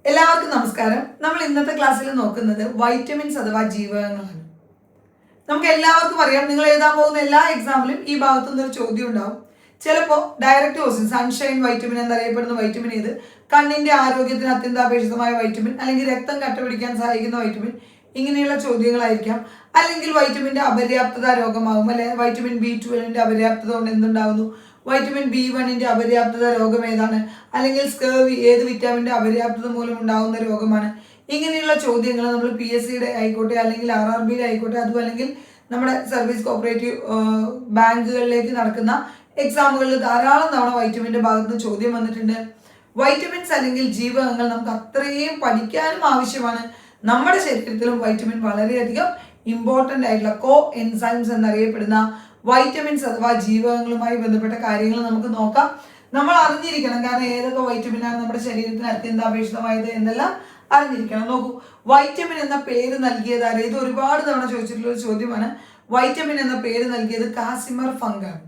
എല്ലാവർക്കും നമസ്കാരം. നമ്മൾ ഇന്നത്തെ ക്ലാസ്സിൽ നോക്കുന്നത് വൈറ്റമിൻസ് അഥവാ ജീവകങ്ങളാണ്. നമുക്ക് എല്ലാവർക്കും അറിയാം, നിങ്ങൾ എഴുതാൻ പോകുന്ന എല്ലാ എക്സാമിലും ഈ ഭാഗത്തുനിന്ന് ഒരു ചോദ്യം ഉണ്ടാവും. ചിലപ്പോൾ ഡയറക്റ്റ് ക്വസ്റ്റ്യൻ, സൺഷൈൻ വൈറ്റമിൻ എന്നറിയപ്പെടുന്ന വൈറ്റമിൻ ഏത്, കണ്ണിന്റെ ആരോഗ്യത്തിന് അത്യന്താപേക്ഷിതമായ വൈറ്റമിൻ, അല്ലെങ്കിൽ രക്തം കട്ടപിടിക്കാൻ സഹായിക്കുന്ന വൈറ്റമിൻ, ഇങ്ങനെയുള്ള ചോദ്യങ്ങളായിരിക്കാം. അല്ലെങ്കിൽ വൈറ്റമിന്റെ അപര്യാപ്തത രോഗമാകും, അല്ലെ വൈറ്റമിൻ B12 അപര്യാപ്തത കൊണ്ട് എന്തുണ്ടാകുന്നു, വൈറ്റമിൻ B1 അപര്യാപ്തത രോഗം ഏതാണ്, അല്ലെങ്കിൽ സ്കേർവി ഏത് വിറ്റാമിൻ്റെ അപര്യാപ്തത മൂലം ഉണ്ടാകുന്ന രോഗമാണ്. ഇങ്ങനെയുള്ള ചോദ്യങ്ങൾ നമ്മൾ PSCയുടെ ആയിക്കോട്ടെ, അല്ലെങ്കിൽ RRBയുടെ ആയിക്കോട്ടെ, അതും അല്ലെങ്കിൽ നമ്മുടെ സർവീസ് കോപ്പറേറ്റീവ് ബാങ്കുകളിലേക്ക് നടക്കുന്ന എക്സാമുകളിൽ ധാരാളം തവണ വൈറ്റമിൻ്റെ ഭാഗത്ത് ചോദ്യം വന്നിട്ടുണ്ട്. വൈറ്റമിൻസ് അല്ലെങ്കിൽ ജീവകങ്ങൾ നമുക്ക് അത്രയും പഠിക്കാനും ആവശ്യമാണ്. നമ്മുടെ ശരീരത്തിലും വൈറ്റമിൻ വളരെയധികം ഇമ്പോർട്ടൻ്റ് ആയിട്ടുള്ള എൻസൈംസ് എന്നറിയപ്പെടുന്ന വൈറ്റമിൻസ് അഥവാ ജീവകങ്ങളുമായി ബന്ധപ്പെട്ട കാര്യങ്ങൾ നമുക്ക് നോക്കാം. നമ്മൾ അറിഞ്ഞിരിക്കണം, കാരണം ഏതൊക്കെ വൈറ്റമിനാണ് നമ്മുടെ ശരീരത്തിന് അത്യന്താപേക്ഷിതമായത് എന്നെല്ലാം അറിഞ്ഞിരിക്കണം. നോക്കൂ, വൈറ്റമിൻ എന്ന പേര് നൽകിയത് ആര്? ഇത് ഒരുപാട് തവണ ചോദിച്ചിട്ടുള്ള ഒരു ചോദ്യമാണ്. വൈറ്റമിൻ എന്ന പേര് നൽകിയത് കാസിമർ ഫങ്ക് ആണ്.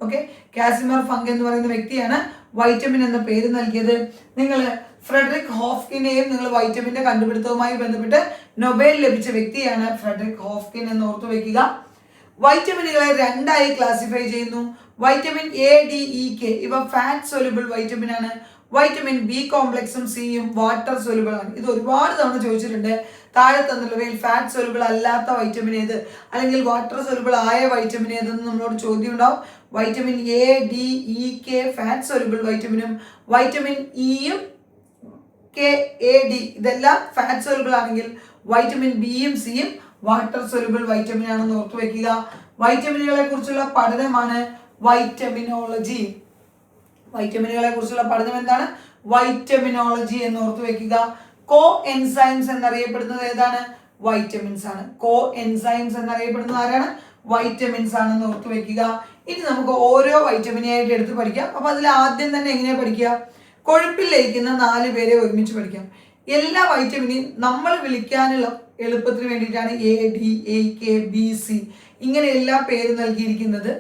ഓക്കെ, കാസിമർ ഫങ്ക് എന്ന് പറയുന്ന വ്യക്തിയാണ് വൈറ്റമിൻ എന്ന പേര് നൽകിയത്. നിങ്ങൾ ഫ്രെഡറിക് ഹോഫ്കിനെയും നിങ്ങൾ വൈറ്റമിന്റെ കണ്ടുപിടുത്തവുമായി ബന്ധപ്പെട്ട് നൊബേൽ ലഭിച്ച വ്യക്തിയാണ് ഫ്രെഡറിക് ഹോഫ്കിൻ എന്ന് ഓർത്തു വയ്ക്കുക. വൈറ്റമിനുകളെ രണ്ടായി ക്ലാസിഫൈ ചെയ്യുന്നു. Vitamin A, D, E, K ഇവ ഫാറ്റ് സൊല്യൂബിൾ വൈറ്റമിൻ ആണ്. വൈറ്റമിൻ B കോംപ്ലക്സും സിയും വാട്ടർ സൊല്യൂബിൾ ആണ്. ഇത് ഒരുപാട് തവണ ചോദിച്ചിട്ടുണ്ട്. താഴെ തന്നുള്ളവയിൽ ഫാറ്റ് സൊല്യൂബിൾ അല്ലാത്ത വൈറ്റമിൻ ഏത്, അല്ലെങ്കിൽ വാട്ടർ സൊല്യൂബിൾ ആയ വൈറ്റമിൻ ഏതെന്ന് നമ്മളോട് ചോദ്യം ഉണ്ടാവും. Vitamin A, D, E, K fat soluble വൈറ്റമിനും, വൈറ്റമിൻ ഇയും K, A, D ഇതെല്ലാം ഫാറ്റ് സൊല്യൂബിൾ ആണെങ്കിൽ വൈറ്റമിൻ ബിയും സിയും വാട്ടർ സൊല്യൂബിൾ വൈറ്റമിൻ ആണെന്ന് ഓർത്തു വെക്കുക. വൈറ്റമിനുകളെ കുറിച്ചുള്ള പഠനമാണ് വൈറ്റമിനോളജി. വൈറ്റമിനുകളെ കുറിച്ചുള്ള പഠനം എന്താണ്? വൈറ്റമിനോളജി എന്ന് ഓർത്തു വെക്കുക. എൻസൈംസ് എന്നറിയപ്പെടുന്നത് ഏതാണ്? വൈറ്റമിൻസ് ആണ്. എൻസൈംസ് എന്നറിയപ്പെടുന്നത് ആരാണ്? വൈറ്റമിൻസ് ആണെന്ന് ഓർത്തു വെക്കുക. ഇനി നമുക്ക് ഓരോ വൈറ്റമിനായിട്ട് എടുത്ത് പഠിക്കാം. അപ്പൊ അതിൽ ആദ്യം തന്നെ എങ്ങനെയാ പഠിക്കുക? കൊഴുപ്പിൽ ലയിക്കുന്ന 4 പേരെ ഒരുമിച്ച് പഠിക്കാം. എല്ലാ വൈറ്റമിനെയും നമ്മൾ വിളിക്കാനുള്ള എളുപ്പത്തിന് വേണ്ടിയിട്ടാണ് A, D, E, K, B, C ഇങ്ങനെ എല്ലാ പേര് നൽകിയിരിക്കുന്നത്.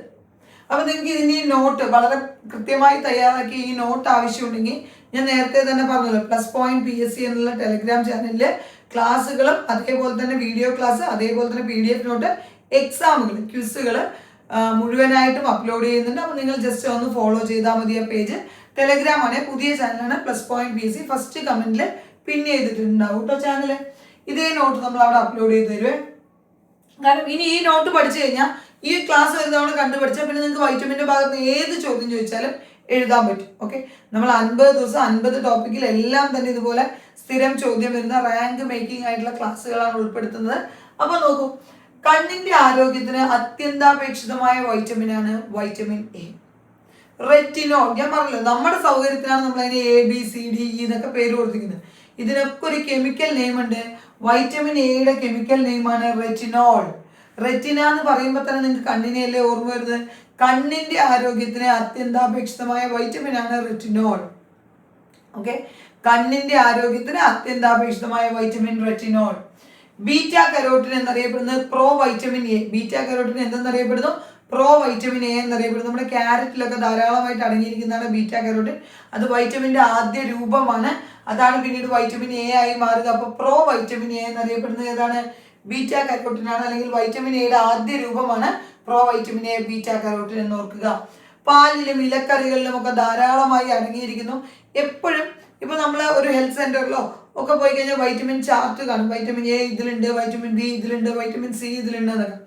അപ്പൊ നിങ്ങൾക്ക് ഇതിന് ഈ നോട്ട് വളരെ കൃത്യമായി തയ്യാറാക്കി ഈ നോട്ട് ആവശ്യമുണ്ടെങ്കിൽ ഞാൻ നേരത്തെ തന്നെ പറഞ്ഞല്ലോ, +PSC എന്നുള്ള ടെലിഗ്രാം ചാനലില് ക്ലാസ്സുകളും അതേപോലെ തന്നെ വീഡിയോ ക്ലാസ്, അതേപോലെ തന്നെ PDF നോട്ട്, എക്സാമുകൾ, ക്വിസുകൾ മുഴുവനായിട്ടും അപ്ലോഡ് ചെയ്യുന്നുണ്ട്. അപ്പോൾ നിങ്ങൾ ജസ്റ്റ് ഒന്ന് ഫോളോ ചെയ്താൽ മതി. ആ പേജ് ടെലിഗ്രാം ആണ്, പുതിയ ചാനലാണ്. +PSC ഫസ്റ്റ് കമന്റിൽ പിൻ ചെയ്തിട്ടുണ്ടാവും കേട്ടോ ചാനൽ. ഇതേ നോട്ട് നമ്മൾ അവിടെ അപ്ലോഡ് ചെയ്ത് തരുവേ. കാരണം ഇനി ഈ നോട്ട് പഠിച്ചു കഴിഞ്ഞാൽ ഈ ക്ലാസ് ഒരു തവണ കണ്ടുപഠിച്ചാൽ പിന്നെ നിങ്ങൾക്ക് വൈറ്റമിൻ്റെ ഭാഗത്ത് ഏത് ചോദ്യം ചോദിച്ചാലും എഴുതാൻ പറ്റും. ഓക്കെ, നമ്മൾ 50 ദിവസം 50 ടോപ്പിക്കിൽ എല്ലാം തന്നെ ഇതുപോലെ സ്ഥിരം ചോദ്യം വരുന്ന റാങ്ക് മേക്കിംഗ് ആയിട്ടുള്ള ക്ലാസ്സുകളാണ് ഉൾപ്പെടുത്തുന്നത്. അപ്പൊ നോക്കൂ, കണ്ണിന്റെ ആരോഗ്യത്തിന് അത്യന്താപേക്ഷിതമായ വൈറ്റമിനാണ് വൈറ്റമിൻ A. റെറ്റിനോൾ, ഞാൻ പറഞ്ഞല്ലോ നമ്മുടെ സൗകര്യത്തിനാണ് നമ്മൾ അതിന് ABCDE എന്നൊക്കെ പേര് കൊടുത്തിരിക്കുന്നത്. ഇതിനൊക്കെ ഒരു കെമിക്കൽ നെയിം ഉണ്ട്. വൈറ്റമിൻ എയുടെ കെമിക്കൽ നെയിമാണ് റെറ്റിനോൾ. റെറ്റിന എന്ന് പറയുമ്പോൾ തന്നെ നിങ്ങൾക്ക് കണ്ണിനെയല്ലേ ഓർമ്മ വരുന്നത്? കണ്ണിന്റെ ആരോഗ്യത്തിന് അത്യന്താപേക്ഷിതമായ വൈറ്റമിൻ ആണ് റെറ്റിനോൾ. ഓക്കെ, കണ്ണിന്റെ ആരോഗ്യത്തിന് അത്യന്താപേക്ഷിതമായ വൈറ്റമിൻ റെറ്റിനോൾ. ബീറ്റ കരോട്ടിൻ എന്നറിയപ്പെടുന്നത് pro vitamin A. Beta carotene എന്തെന്നറിയപ്പെടുന്നു? പ്രോ വൈറ്റമിൻ A എന്നറിയപ്പെടുന്നു. നമ്മുടെ ക്യാരറ്റിലൊക്കെ ധാരാളമായിട്ട് അടങ്ങിയിരിക്കുന്നതാണ് ബീറ്റ കരോട്ടിൻ. അത് വൈറ്റമിന്റെ ആദ്യ രൂപമാണ്. അതാണ് പിന്നീട് വൈറ്റമിൻ A ആയി മാറുക. അപ്പൊ പ്രോ വൈറ്റമിൻ A എന്നറിയപ്പെടുന്നത് ഏതാണ്? ബീറ്റ കരോട്ടിൻ ആണ്, അല്ലെങ്കിൽ വൈറ്റമിൻ എയുടെ ആദ്യ രൂപമാണ് pro vitamin A, beta carotene എന്ന് ഓർക്കുക. പാലിലും ഇലക്കറികളിലും ഒക്കെ ധാരാളമായി അടങ്ങിയിരിക്കുന്നു. എപ്പോഴും ഇപ്പൊ നമ്മൾ ഒരു ഹെൽത്ത് സെന്ററിലോ ഒക്കെ പോയി കഴിഞ്ഞാൽ വൈറ്റമിൻ ചാർട്ട് കാണും. വൈറ്റമിൻ A ഇതിലുണ്ട്, വൈറ്റമിൻ B ഇതിലുണ്ട്, വൈറ്റമിൻ C ഇതിലുണ്ട് എന്നൊക്കെ.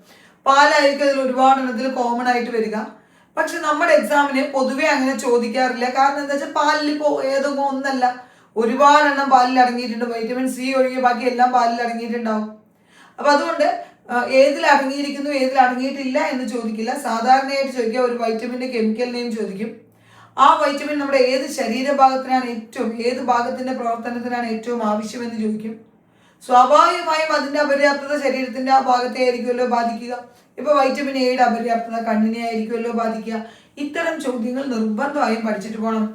പാലായിരിക്കും അതിൽ ഒരുപാട് എണ്ണത്തിൽ കോമൺ ആയിട്ട് വരിക. പക്ഷെ നമ്മുടെ എക്സാമിന് പൊതുവെ അങ്ങനെ ചോദിക്കാറില്ല. കാരണം എന്താ വെച്ചാൽ പാലിൽ ഇപ്പോൾ ഏതൊക്കെ ഒന്നല്ല, ഒരുപാട് എണ്ണം പാലിൽ അടങ്ങിയിട്ടുണ്ട്. വൈറ്റമിൻ C ഒഴികെ ബാക്കി എല്ലാം പാലിൽ അടങ്ങിയിട്ടുണ്ടാവും. അപ്പൊ അതുകൊണ്ട് ഏതിൽ അടങ്ങിയിരിക്കുന്നു ഏതിൽ അടങ്ങിയിട്ടില്ല എന്ന് ചോദിക്കില്ല. സാധാരണയായിട്ട് ചോദിക്കുക ഒരു വൈറ്റമിന്റെ കെമിക്കൽ നെയിം ചോദിക്കും. ആ വൈറ്റമിൻ നമ്മുടെ ഏത് ശരീരഭാഗത്തിനാണ് ഏത് ഭാഗത്തിന്റെ പ്രവർത്തനത്തിനാണ് ഏറ്റവും ആവശ്യമെന്ന് ചോദിക്കും. സ്വാഭാവികമായും അതിന്റെ അപര്യാപ്തത ശരീരത്തിന്റെ ആ ഭാഗത്തെ ആയിരിക്കുമല്ലോ ബാധിക്കുക. ഇപ്പൊ വൈറ്റമിൻ എയുടെ അപര്യാപ്തത കണ്ണിനെ ആയിരിക്കുമല്ലോ ബാധിക്കുക. ഇത്തരം ചോദ്യങ്ങൾ നിർബന്ധമായും പഠിച്ചിട്ട് പോകണം.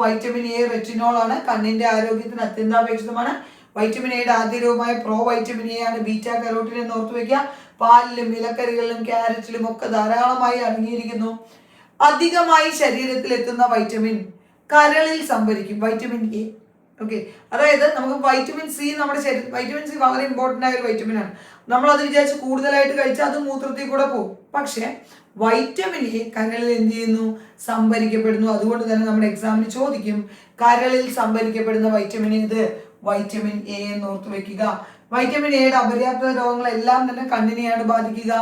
വൈറ്റമിൻ A റെറ്റിനോൾ ആണ്, കണ്ണിന്റെ ആരോഗ്യത്തിന് അത്യന്താപേക്ഷിതമാണ്. വൈറ്റമിൻ എയുടെ ആദ്യ രൂപമായ പ്രോ വൈറ്റമിൻ A ആണ് ബീറ്റ കരോട്ടിൻ എന്ന് ഓർത്തു വയ്ക്കുക. പാലിലും ഇലക്കറികളിലും ക്യാരറ്റിലും ഒക്കെ ധാരാളമായി അടങ്ങിയിരിക്കുന്നു. അധികമായി ശരീരത്തിൽ എത്തുന്ന വൈറ്റമിൻ കരളിൽ സംഭരിക്കും. വൈറ്റമിൻ A ഓക്കെ, അതായത് നമുക്ക് വൈറ്റമിൻ സി നമ്മുടെ ശരീരം, വൈറ്റമിൻ സി വളരെ ഇമ്പോർട്ടൻ്റ് ആയ ഒരു വൈറ്റമിൻ ആണ്. നമ്മളത് വിചാരിച്ച് കൂടുതലായിട്ട് കഴിച്ചാൽ അത് മൂത്രത്തിൽ കൂടെ പോകും. പക്ഷേ വൈറ്റമിൻ എ കരളിൽ എന്ത് ചെയ്യുന്നു? സംഭരിക്കപ്പെടുന്നു. അതുകൊണ്ട് തന്നെ നമ്മുടെ എക്സാമിന് ചോദിക്കും, കരളിൽ സംഭരിക്കപ്പെടുന്ന വൈറ്റമിൻ ഏത്? വൈറ്റമിൻ എ എന്ന് ഓർത്ത് വെക്കുക. വൈറ്റമിൻ എയുടെ അപര്യാപ്തത രോഗങ്ങളെല്ലാം തന്നെ കണ്ണിനെയാണ് ബാധിക്കുക.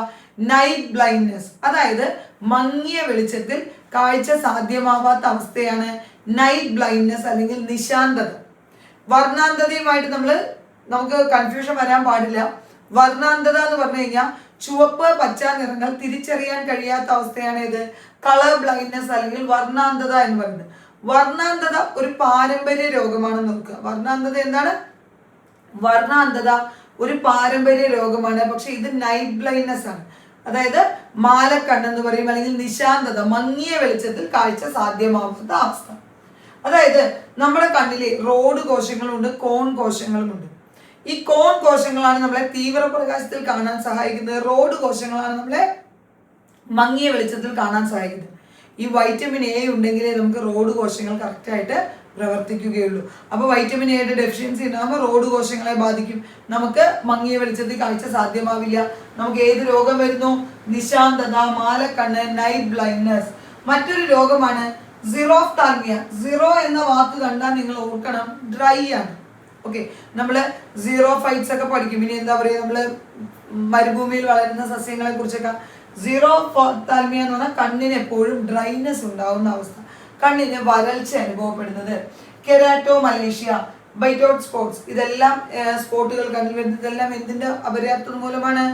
നൈറ്റ് ബ്ലൈൻഡ്നെസ്, അതായത് മങ്ങിയ വെളിച്ചത്തിൽ കാഴ്ച സാധ്യമാവാത്ത അവസ്ഥയാണ് നൈറ്റ് ബ്ലൈൻഡ്നെസ് അല്ലെങ്കിൽ നിശാന്തത. വർണ്ണാന്തതയുമായിട്ട് നമുക്ക് കൺഫ്യൂഷൻ വരാൻ പാടില്ല. വർണ്ണാന്തത എന്ന് പറഞ്ഞു കഴിഞ്ഞാൽ ചുവപ്പ് പച്ച നിറങ്ങൾ തിരിച്ചറിയാൻ കഴിയാത്ത അവസ്ഥയാണ് ഇത് കളർ ബ്ലൈൻഡ്നെസ് അല്ലെങ്കിൽ വർണ്ണാന്തത എന്ന് പറയുന്നത്. വർണ്ണാന്തത ഒരു പാരമ്പര്യ രോഗമാണെന്ന് നോക്കുക. വർണ്ണാന്തത എന്താണ്? വർണ്ണാന്തത ഒരു പാരമ്പര്യ രോഗമാണ്. പക്ഷെ ഇത് നൈറ്റ് ബ്ലൈൻഡ്നെസ് ആണ്, അതായത് മാലക്കണ്ണെന്ന് പറയും, അല്ലെങ്കിൽ നിശാന്തത, മങ്ങിയ വെളിച്ചത്തിൽ കാഴ്ച സാധ്യമാവാത്ത അവസ്ഥ. അതായത് നമ്മുടെ കണ്ണിൽ റോഡ് കോശങ്ങളുണ്ട്, കോൺ കോശങ്ങളുമുണ്ട്. ഈ കോൺ കോശങ്ങളാണ് നമ്മളെ തീവ്രപ്രകാശത്തിൽ കാണാൻ സഹായിക്കുന്നത്. റോഡ് കോശങ്ങളാണ് നമ്മളെ മങ്ങിയ വെളിച്ചത്തിൽ കാണാൻ സഹായിക്കുന്നത്. ഈ വൈറ്റമിൻ എ ഉണ്ടെങ്കിലേ നമുക്ക് റോഡ് കോശങ്ങൾ കറക്റ്റായിട്ട് പ്രവർത്തിക്കുകയുള്ളൂ. അപ്പോൾ വൈറ്റമിൻ എയുടെ ഡെഫിഷ്യൻസി ഉണ്ടാകുമ്പോൾ റോഡ് കോശങ്ങളെ ബാധിക്കും. നമുക്ക് മങ്ങിയ വെളിച്ചത്തിൽ കാഴ്ച സാധ്യമാവില്ല. നമുക്ക് ഏത് രോഗം വരുന്നു? നിശാന്തത, മാലക്കണ്ണ്, നൈറ്റ് ബ്ലൈൻഡ്നെസ്. മറ്റൊരു രോഗമാണ് സിറോഫ്താൽമിയ. സിറോ എന്ന വാക്ക് കണ്ടാൽ നിങ്ങൾ ഓർക്കണം, ഡ്രൈ ആണ്. ഓക്കെ, നമ്മൾ സീറോഫൈറ്റ്സ് ഒക്കെ പഠിക്കും. ഇനി എന്താ പറയുക, നമ്മൾ മരുഭൂമിയിൽ വളരുന്ന സസ്യങ്ങളെ കുറിച്ചൊക്കെ. സിറോഫ്താൽമിയ എന്ന് പറഞ്ഞാൽ കണ്ണിന് എപ്പോഴും ഡ്രൈനെസ് ഉണ്ടാവുന്ന അവസ്ഥ, കണ്ണിന് വരൾച്ച അനുഭവപ്പെടുന്നത്. കെരാറ്റോമലേഷ്യ, ബൈറ്റോട്ട് സ്പോട്സ്, ഇതെല്ലാം സ്പോട്ടുകൾ കണ്ണിൽ വരുന്നത്, ഇതെല്ലാം എന്തിന്റെ അപര്യാപ്തത മൂലമാണ്?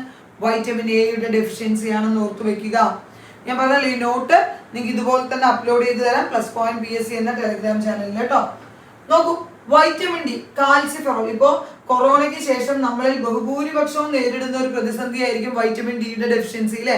വൈറ്റമിൻ എയുടെ ഡെഫിഷ്യൻസി ആണെന്ന് ഓർത്തു വെക്കുക. ഞാൻ പറഞ്ഞാൽ ഈ നോട്ട് നിങ്ങൾക്ക് ഇതുപോലെ തന്നെ അപ്ലോഡ് ചെയ്ത് തരാം +PSC എന്ന ടെലിഗ്രാം ചാനലിൽ കേട്ടോ. നോക്കൂ, വൈറ്റമിൻ ഡി, കാൽസ്യഫെറോൾ. ഇപ്പോൾ കൊറോണയ്ക്ക് ശേഷം നമ്മളിൽ ബഹുഭൂരിപക്ഷവും നേരിടുന്ന ഒരു പ്രതിസന്ധി ആയിരിക്കും വൈറ്റമിൻ ഡിയുടെ ഡെഫിഷ്യൻസി അല്ലേ?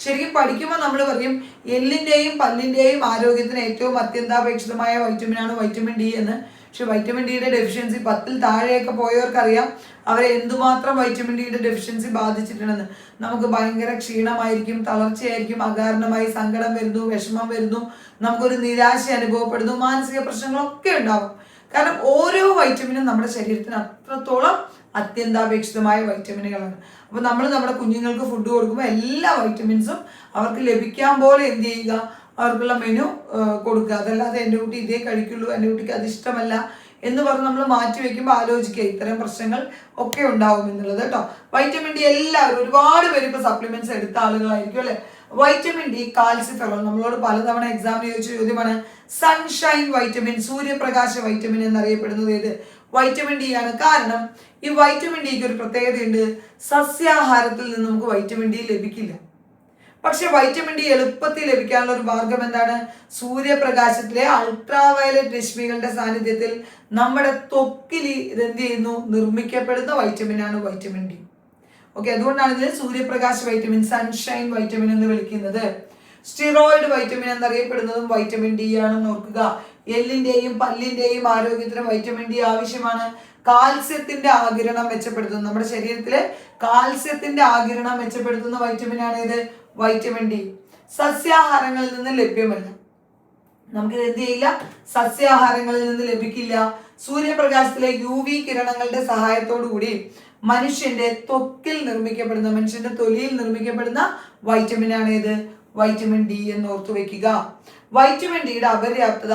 ശരിക്കും പഠിക്കുമ്പോൾ നമ്മൾ പറയും എല്ലിന്റെയും പല്ലിന്റെയും ആരോഗ്യത്തിന് ഏറ്റവും അത്യന്താപേക്ഷിതമായ വൈറ്റമിനാണ് വൈറ്റമിൻ ഡി എന്ന്. പക്ഷെ വൈറ്റമിൻ ഡിയുടെ ഡെഫിഷ്യൻസി 10-ൽ താഴെയൊക്കെ പോയവർക്കറിയാം അവരെ എന്തുമാത്രം വൈറ്റമിൻ ഡിയുടെ ഡെഫിഷ്യൻസി ബാധിച്ചിട്ടുണ്ടെന്ന്. നമുക്ക് ഭയങ്കര ക്ഷീണമായിരിക്കും, തളർച്ചയായിരിക്കും, അകാരണമായി സങ്കടം വരുന്നു, വിഷമം വരുന്നു, നമുക്കൊരു നിരാശ അനുഭവപ്പെടുന്നു, മാനസിക പ്രശ്നങ്ങളൊക്കെ ഉണ്ടാവും. കാരണം ഓരോ വൈറ്റമിനും നമ്മുടെ ശരീരത്തിന് അത്രത്തോളം അത്യന്താപേക്ഷിതമായ വൈറ്റമിനുകളാണ്. അപ്പോൾ നമ്മൾ നമ്മുടെ കുഞ്ഞുങ്ങൾക്ക് ഫുഡ് കൊടുക്കുമ്പോൾ എല്ലാ വൈറ്റമിൻസും അവർക്ക് ലഭിക്കാൻ പോലെ എന്ത് ചെയ്യുക, അവർക്കുള്ള മെനു കൊടുക്കുക. അതല്ലാതെ എൻ്റെ കുട്ടി ഇതേ കഴിക്കുള്ളൂ, എൻ്റെ കുട്ടിക്ക് അത് ഇഷ്ടമല്ല എന്ന് പറഞ്ഞ് നമ്മൾ മാറ്റി വെക്കുമ്പോൾ ആലോചിക്കുക, ഇത്തരം പ്രശ്നങ്ങൾ ഒക്കെ ഉണ്ടാവും എന്നുള്ളത് കേട്ടോ. വൈറ്റമിൻ ഡി എല്ലാവരും, ഒരുപാട് പേര് ഇപ്പോൾ സപ്ലിമെന്റ്സ് എടുത്ത ആളുകളായിരിക്കും അല്ലെ. വൈറ്റമിൻ ഡി, കാൽസ്യഫെറോൾ, നമ്മളോട് പലതവണ എക്സാമിന് ചോദിച്ച ചോദ്യമാണ്. സൺഷൈൻ വൈറ്റമിൻ, സൂര്യപ്രകാശ വൈറ്റമിൻ എന്നറിയപ്പെടുന്നത് ഏത്? വൈറ്റമിൻ ഡി ആണ്. കാരണം ഈ വൈറ്റമിൻ ഡിക്ക് ഒരു പ്രത്യേകതയുണ്ട്, സസ്യാഹാരത്തിൽ നിന്ന് നമുക്ക് വൈറ്റമിൻ ഡി ലഭിക്കില്ല. പക്ഷെ വൈറ്റമിൻ ഡി എളുപ്പത്തിൽ ലഭിക്കാനുള്ള ഒരു മാർഗം എന്താണ്? സൂര്യപ്രകാശത്തിലെ അൾട്രാവയലറ്റ് രശ്മികളുടെ സാന്നിധ്യത്തിൽ നമ്മുടെ ത്വക്കിൽ ഇതെന്ത് ചെയ്യുന്നു? നിർമ്മിക്കപ്പെടുന്ന വൈറ്റമിൻ ആണ് വൈറ്റമിൻ ഡി. ഓക്കെ, അതുകൊണ്ടാണ് ഇതിന് സൂര്യപ്രകാശ വൈറ്റമിൻ, സൺഷൈൻ വൈറ്റമിൻ എന്ന് വിളിക്കുന്നത്. സ്റ്റിറോയിഡ് വൈറ്റമിൻ എന്നറിയപ്പെടുന്നതും വൈറ്റമിൻ ഡി ആണെന്ന് ഓർക്കുക. എല്ലിന്റെയും പല്ലിന്റെയും ആരോഗ്യത്തിന് വൈറ്റമിൻ ഡി ആവശ്യമാണ്. കാൽസ്യത്തിന്റെ ആഗിരണം മെച്ചപ്പെടുത്തുന്നു, നമ്മുടെ ശരീരത്തിലെ കാൽസ്യത്തിന്റെ ആഗിരണം മെച്ചപ്പെടുത്തുന്ന വൈറ്റമിൻ ആണ് ഇത് വൈറ്റമിൻ ഡി. സസ്യാഹാരങ്ങളിൽ നിന്ന് ലഭ്യമല്ല, നമുക്കിത് എന്ത് ചെയ്യില്ല, സസ്യാഹാരങ്ങളിൽ നിന്ന് ലഭിക്കില്ല. സൂര്യപ്രകാശത്തിലെ UV കിരണങ്ങളുടെ സഹായത്തോടു കൂടി മനുഷ്യന്റെ ത്വക്കിൽ നിർമ്മിക്കപ്പെടുന്ന, മനുഷ്യന്റെ തൊലിയിൽ നിർമ്മിക്കപ്പെടുന്ന വൈറ്റമിൻ ആണ് ഇത് വൈറ്റമിൻ ഡി എന്ന് ഓർത്തു വെക്കുക. വൈറ്റമിൻ ഡിയുടെ അപര്യാപ്തത